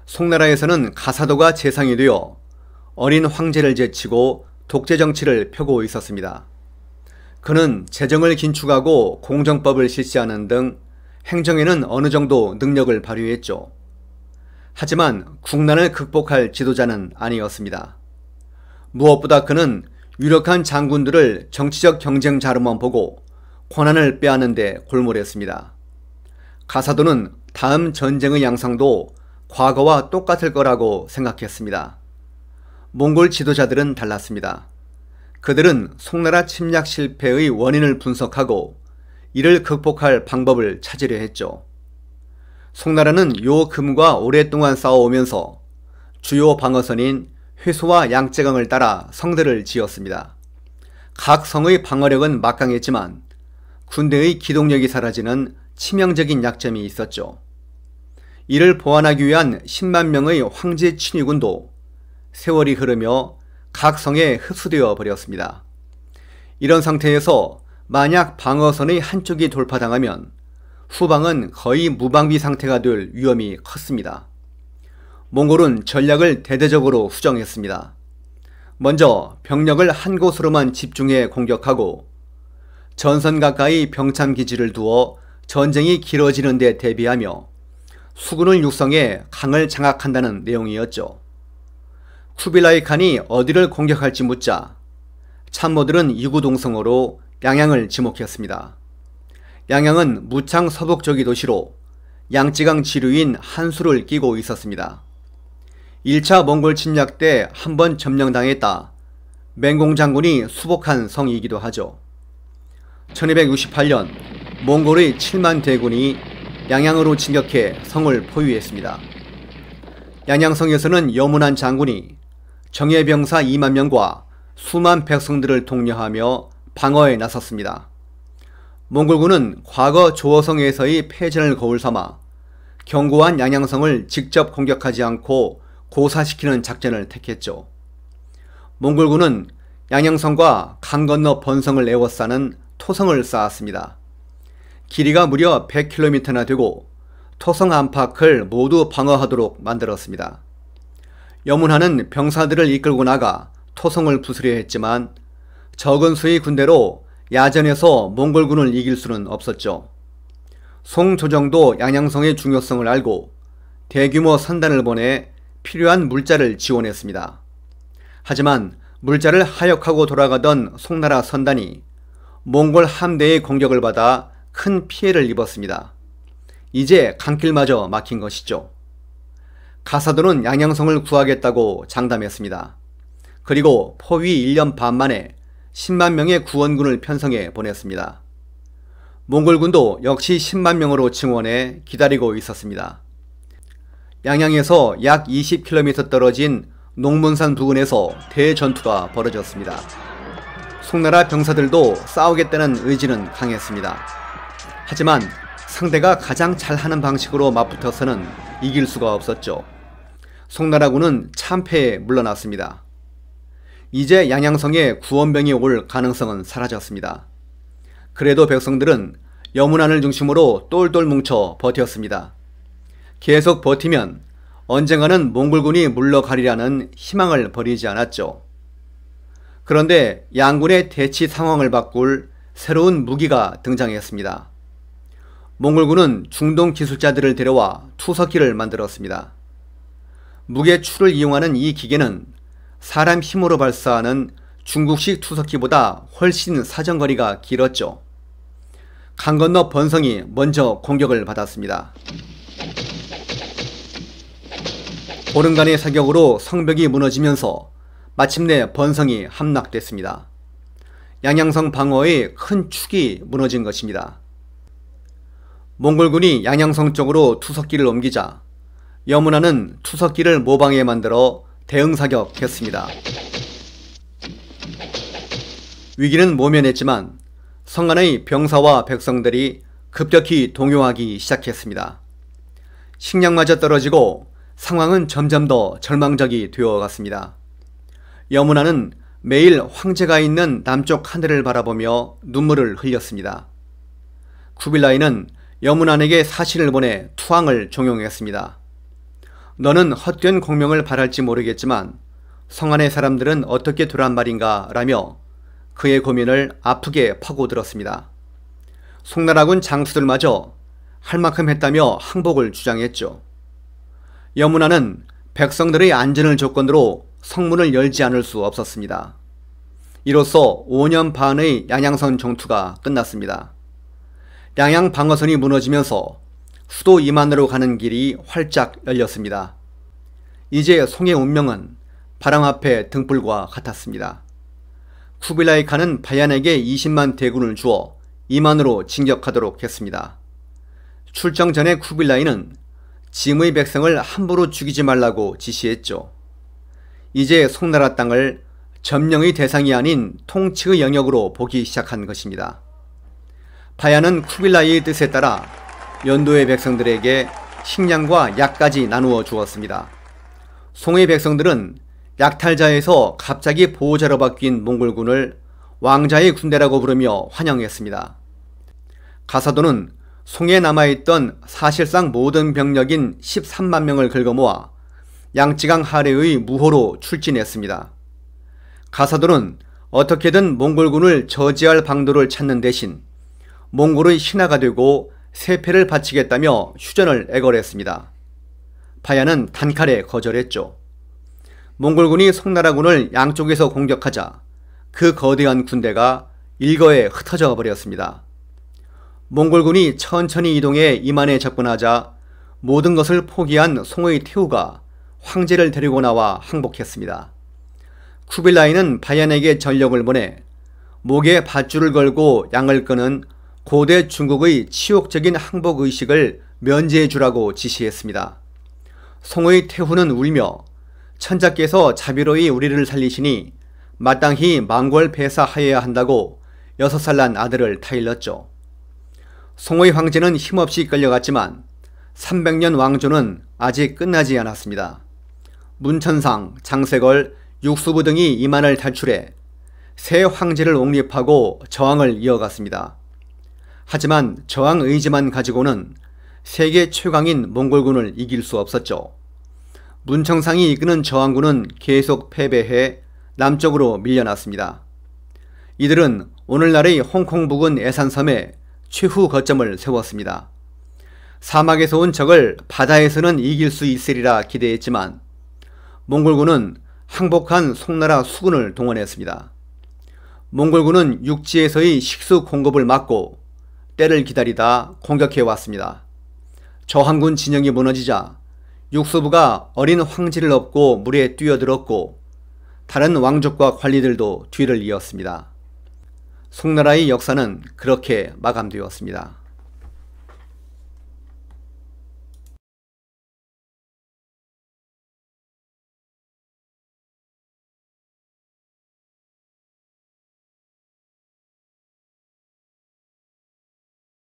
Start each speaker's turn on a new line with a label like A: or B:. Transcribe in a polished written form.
A: 송나라에서는 가사도가 재상이 되어 어린 황제를 제치고 독재 정치를 펴고 있었습니다. 그는 재정을 긴축하고 공정법을 실시하는 등 행정에는 어느 정도 능력을 발휘했죠. 하지만 국난을 극복할 지도자는 아니었습니다. 무엇보다 그는 유력한 장군들을 정치적 경쟁자로만 보고 권한을 빼앗는 데 골몰했습니다. 가사도는 다음 전쟁의 양상도 과거와 똑같을 거라고 생각했습니다. 몽골 지도자들은 달랐습니다. 그들은 송나라 침략 실패의 원인을 분석하고 이를 극복할 방법을 찾으려 했죠. 송나라는 요금과 오랫동안 싸워오면서 주요 방어선인 회소와 양재강을 따라 성들을 지었습니다. 각 성의 방어력은 막강했지만 군대의 기동력이 사라지는 치명적인 약점이 있었죠. 이를 보완하기 위한 10만 명의 황제 친위군도 세월이 흐르며 각 성에 흡수되어 버렸습니다. 이런 상태에서 만약 방어선의 한쪽이 돌파당하면 후방은 거의 무방비 상태가 될 위험이 컸습니다. 몽골은 전략을 대대적으로 수정했습니다. 먼저 병력을 한 곳으로만 집중해 공격하고 전선 가까이 병참기지를 두어 전쟁이 길어지는 데 대비하며 수군을 육성해 강을 장악한다는 내용이었죠. 쿠빌라이 칸이 어디를 공격할지 묻자 참모들은 이구동성으로 양양을 지목했습니다. 양양은 무창 서북쪽의 도시로 양쯔강 지류인 한수를 끼고 있었습니다. 1차 몽골 침략 때 한 번 점령당했다 맹공 장군이 수복한 성이기도 하죠. 1268년 몽골의 7만 대군이 양양으로 진격해 성을 포위했습니다. 양양성에서는 여문한 장군이 정예병사 2만 명과 수만 백성들을 독려하며 방어에 나섰습니다. 몽골군은 과거 조어성에서의 패전을 거울 삼아 견고한 양양성을 직접 공격하지 않고 고사시키는 작전을 택했죠. 몽골군은 양양성과 강 건너 번성을 에워싸는 토성을 쌓았습니다. 길이가 무려 100km나 되고 토성 안팎을 모두 방어하도록 만들었습니다. 여문하는 병사들을 이끌고 나가 토성을 부수려 했지만 적은 수의 군대로 야전에서 몽골군을 이길 수는 없었죠. 송조정도 양양성의 중요성을 알고 대규모 선단을 보내 필요한 물자를 지원했습니다. 하지만 물자를 하역하고 돌아가던 송나라 선단이 몽골 함대의 공격을 받아 큰 피해를 입었습니다. 이제 강길마저 막힌 것이죠. 가사도는 양양성을 구하겠다고 장담했습니다. 그리고 포위 1년 반 만에 10만 명의 구원군을 편성해 보냈습니다. 몽골군도 역시 10만 명으로 증원해 기다리고 있었습니다. 양양에서 약 20km 떨어진 농문산 부근에서 대전투가 벌어졌습니다. 송나라 병사들도 싸우겠다는 의지는 강했습니다. 하지만 상대가 가장 잘하는 방식으로 맞붙어서는 이길 수가 없었죠. 송나라군은 참패에 물러났습니다. 이제 양양성에 구원병이 올 가능성은 사라졌습니다. 그래도 백성들은 여문안을 중심으로 똘똘 뭉쳐 버텼습니다. 계속 버티면 언젠가는 몽골군이 물러가리라는 희망을 버리지 않았죠. 그런데 양군의 대치 상황을 바꿀 새로운 무기가 등장했습니다. 몽골군은 중동 기술자들을 데려와 투석기를 만들었습니다. 무게추를 이용하는 이 기계는 사람 힘으로 발사하는 중국식 투석기보다 훨씬 사정거리가 길었죠. 강 건너 번성이 먼저 공격을 받았습니다. 보름간의 사격으로 성벽이 무너지면서 마침내 번성이 함락됐습니다. 양양성 방어의 큰 축이 무너진 것입니다. 몽골군이 양양성 쪽으로 투석기를 옮기자 여문안은 투석기를 모방해 만들어 대응사격했습니다. 위기는 모면했지만 성 안의 병사와 백성들이 급격히 동요하기 시작했습니다. 식량마저 떨어지고 상황은 점점 더 절망적이 되어갔습니다. 여문안은 매일 황제가 있는 남쪽 하늘을 바라보며 눈물을 흘렸습니다. 쿠빌라이는 여문안에게 사신을 보내 투항을 종용했습니다. 너는 헛된 공명을 바랄지 모르겠지만 성안의 사람들은 어떻게 되란 말인가 라며 그의 고민을 아프게 파고들었습니다. 송나라군 장수들마저 할 만큼 했다며 항복을 주장했죠. 여문하는 백성들의 안전을 조건으로 성문을 열지 않을 수 없었습니다. 이로써 5년 반의 양양선 정투가 끝났습니다. 양양 방어선이 무너지면서 수도 이만으로 가는 길이 활짝 열렸습니다. 이제 송의 운명은 바람 앞에 등불과 같았습니다. 쿠빌라이 칸은 바얀에게 20만 대군을 주어 이만으로 진격하도록 했습니다. 출정 전에 쿠빌라이는 짐의 백성을 함부로 죽이지 말라고 지시했죠. 이제 송나라 땅을 점령의 대상이 아닌 통치의 영역으로 보기 시작한 것입니다. 바얀은 쿠빌라이의 뜻에 따라 연도의 백성들에게 식량과 약까지 나누어 주었습니다. 송의 백성들은 약탈자에서 갑자기 보호자로 바뀐 몽골군을 왕자의 군대라고 부르며 환영했습니다. 가사도는 송에 남아있던 사실상 모든 병력인 13만 명을 긁어모아 양쯔강 하래의 무호로 출진했습니다. 가사도는 어떻게든 몽골군을 저지할 방도를 찾는 대신 몽골의 신하가 되고 세패를 바치겠다며 휴전을 애걸했습니다. 바얀은 단칼에 거절했죠. 몽골군이 송나라군을 양쪽에서 공격하자 그 거대한 군대가 일거에 흩어져 버렸습니다. 몽골군이 천천히 이동해 이만에 접근하자 모든 것을 포기한 송의 태후가 황제를 데리고 나와 항복했습니다. 쿠빌라이는 바얀에게 전력을 보내 목에 밧줄을 걸고 양을 끄는 고대 중국의 치욕적인 항복의식을 면제해 주라고 지시했습니다. 송의 태후는 울며 천자께서 자비로이 우리를 살리시니 마땅히 망골 폐사하여야 한다고 6살 난 아들을 타일렀죠. 송의 황제는 힘없이 끌려갔지만 300년 왕조는 아직 끝나지 않았습니다. 문천상, 장세걸, 육수부 등이 이만을 탈출해 새 황제를 옹립하고 저항을 이어갔습니다. 하지만 저항 의지만 가지고는 세계 최강인 몽골군을 이길 수 없었죠. 문청상이 이끄는 저항군은 계속 패배해 남쪽으로 밀려났습니다. 이들은 오늘날의 홍콩 부근 애산섬에 최후 거점을 세웠습니다. 사막에서 온 적을 바다에서는 이길 수 있으리라 기대했지만 몽골군은 항복한 송나라 수군을 동원했습니다. 몽골군은 육지에서의 식수 공급을 막고 때를 기다리다 공격해 왔습니다. 저항군 진영이 무너지자 육수부가 어린 황제를 업고 물에 뛰어들었고 다른 왕족과 관리들도 뒤를 이었습니다. 송나라의 역사는 그렇게 마감되었습니다.